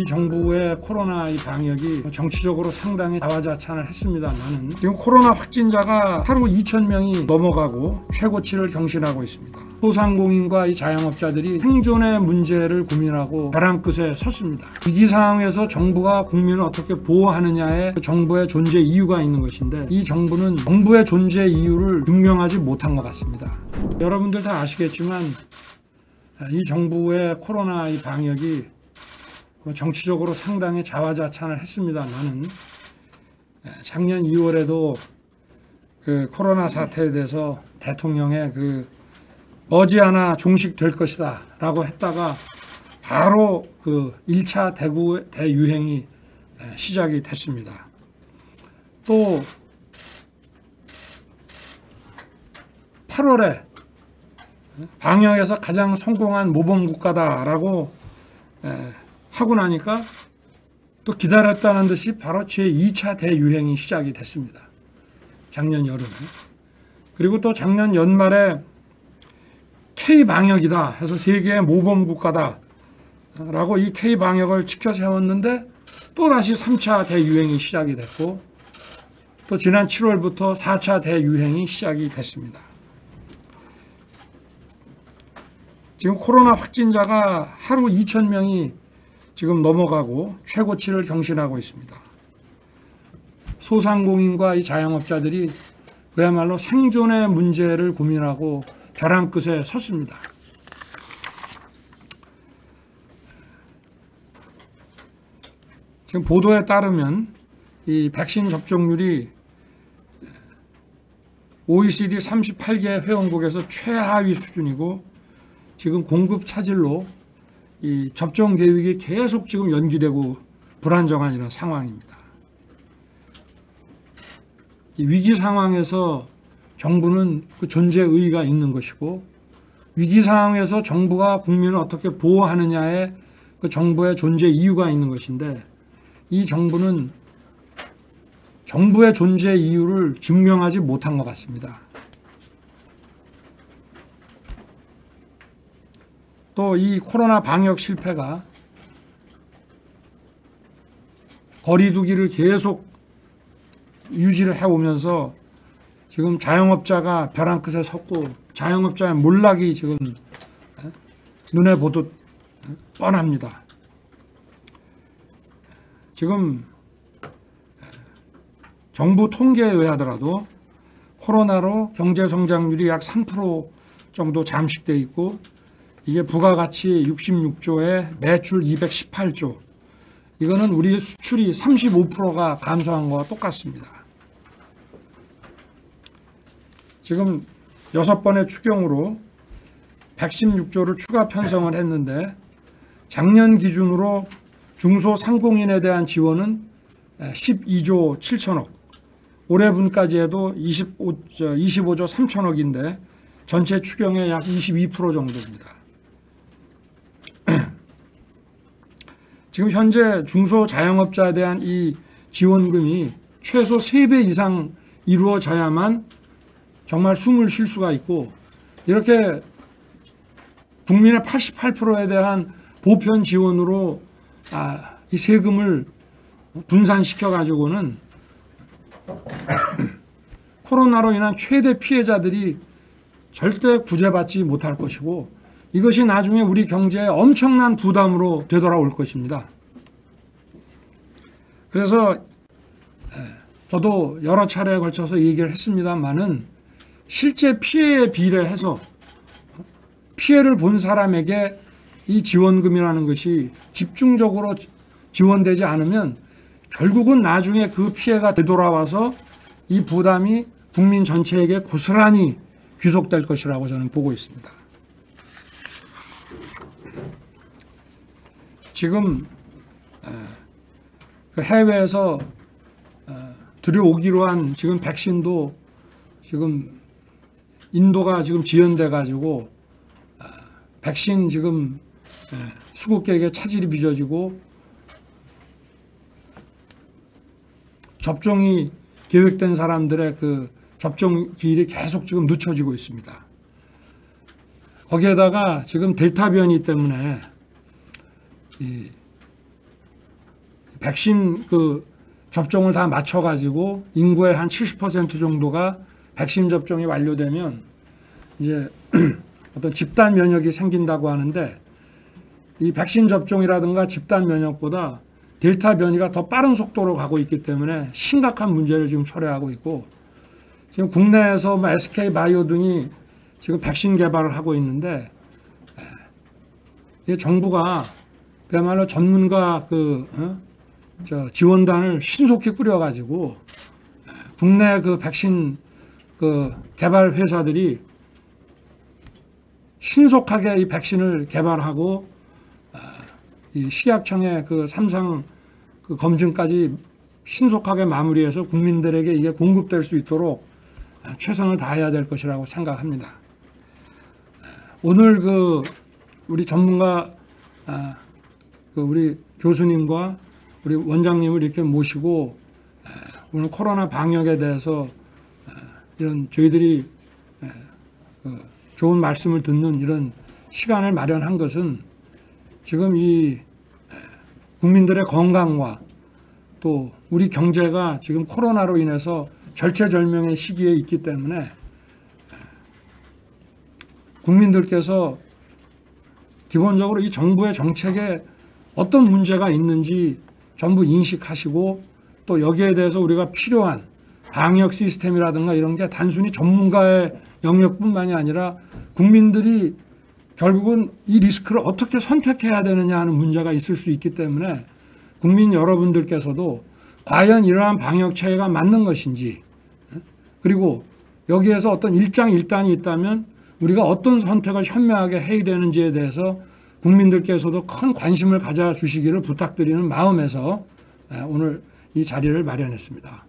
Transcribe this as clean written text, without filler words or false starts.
이 정부의 코로나 이 방역이 정치적으로 상당히 자화자찬을 했습니다만은 지금 코로나 확진자가 하루 2,000명이 넘어가고 최고치를 경신하고 있습니다. 소상공인과 이 자영업자들이 생존의 문제를 고민하고 벼랑 끝에 섰습니다. 위기 상황에서 정부가 국민을 어떻게 보호하느냐에 정부의 존재 이유가 있는 것인데 이 정부는 정부의 존재 이유를 증명하지 못한 것 같습니다. 여러분들 다 아시겠지만 이 정부의 코로나 이 방역이 정치적으로 상당히 자화자찬을 했습니다만은 작년 2월에도 그 코로나 사태에 대해서 대통령의 그 머지않아 종식될 것이다 라고 했다가 바로 그 1차 대유행이 시작이 됐습니다. 또 8월에 방역에서 가장 성공한 모범국가다라고 하고 나니까 또 기다렸다는 듯이 바로 제2차 대유행이 시작이 됐습니다. 작년 여름에. 그리고 또 작년 연말에 K방역이다 해서 세계의 모범국가다 라고 이 K방역을 지켜 세웠는데 또다시 3차 대유행이 시작이 됐고 또 지난 7월부터 4차 대유행이 시작이 됐습니다. 지금 코로나 확진자가 하루 2,000명이 지금 넘어가고 최고치를 경신하고 있습니다. 소상공인과 이 자영업자들이 그야말로 생존의 문제를 고민하고 벼랑 끝에 섰습니다. 지금 보도에 따르면 이 백신 접종률이 OECD 38개 회원국에서 최하위 수준이고 지금 공급 차질로 이 접종 계획이 계속 지금 연기되고 불안정한 이런 상황입니다. 이 위기 상황에서 정부는 그 존재의의가 있는 것이고 위기 상황에서 정부가 국민을 어떻게 보호하느냐에 그 정부의 존재 이유가 있는 것인데 이 정부는 정부의 존재 이유를 증명하지 못한 것 같습니다. 또 이 코로나 방역 실패가 거리 두기를 계속 유지를 해오면서 지금 자영업자가 벼랑 끝에 섰고 자영업자의 몰락이 지금 눈에 보듯 뻔합니다. 지금 정부 통계에 의하더라도 코로나로 경제 성장률이 약 3% 정도 잠식돼 있고 이게 부가가치 66조에 매출 218조. 이거는 우리 수출이 35%가 감소한 거와 똑같습니다. 지금 6번의 추경으로 116조를 추가 편성을 했는데 작년 기준으로 중소상공인에 대한 지원은 12조 7천억, 올해 분까지 해도 25조 3천억인데 전체 추경의 약 22% 정도입니다. 지금 현재 중소자영업자에 대한 이 지원금이 최소 3배 이상 이루어져야만 정말 숨을 쉴 수가 있고 이렇게 국민의 88%에 대한 보편 지원으로 이 세금을 분산시켜 가지고는 코로나로 인한 최대 피해자들이 절대 구제받지 못할 것이고 이것이 나중에 우리 경제에 엄청난 부담으로 되돌아올 것입니다. 그래서 저도 여러 차례에 걸쳐서 얘기를 했습니다만은 실제 피해에 비례해서 피해를 본 사람에게 이 지원금이라는 것이 집중적으로 지원되지 않으면 결국은 나중에 그 피해가 되돌아와서 이 부담이 국민 전체에게 고스란히 귀속될 것이라고 저는 보고 있습니다. 지금 해외에서 들여오기로 한 지금 백신도 지금 인도가 지금 지연돼 가지고 백신 지금 수급객에 차질이 빚어지고 접종이 계획된 사람들의 그 접종 기일이 계속 지금 늦춰지고 있습니다. 거기에다가 지금 델타 변이 때문에 백신 그 접종을 다 맞춰가지고 인구의 한 70% 정도가 백신 접종이 완료되면 이제 어떤 집단 면역이 생긴다고 하는데, 이 백신 접종이라든가 집단 면역보다 델타 변이가 더 빠른 속도로 가고 있기 때문에 심각한 문제를 지금 초래하고 있고, 지금 국내에서 뭐 SK 바이오 등이 지금 백신 개발을 하고 있는데, 이 정부가 그야말로 전문가 지원단을 신속히 꾸려가지고 국내 그 백신 그 개발 회사들이 신속하게 이 백신을 개발하고 이 식약청의 그 3상 그 검증까지 신속하게 마무리해서 국민들에게 이게 공급될 수 있도록 최선을 다해야 될 것이라고 생각합니다. 오늘 그 우리 전문가 우리 교수님과 우리 원장님을 이렇게 모시고 오늘 코로나 방역에 대해서 이런 저희들이 좋은 말씀을 듣는 이런 시간을 마련한 것은 지금 이 국민들의 건강과 또 우리 경제가 지금 코로나로 인해서 절체절명의 시기에 있기 때문에 국민들께서 기본적으로 이 정부의 정책에 어떤 문제가 있는지 전부 인식하시고, 또 여기에 대해서 우리가 필요한 방역 시스템이라든가 이런 게 단순히 전문가의 영역뿐만이 아니라 국민들이 결국은 이 리스크를 어떻게 선택해야 되느냐 하는 문제가 있을 수 있기 때문에 국민 여러분들께서도 과연 이러한 방역 체계가 맞는 것인지, 그리고 여기에서 어떤 일장일단이 있다면 우리가 어떤 선택을 현명하게 해야 되는지에 대해서 국민들께서도 큰 관심을 가져주시기를 부탁드리는 마음에서 오늘 이 자리를 마련했습니다.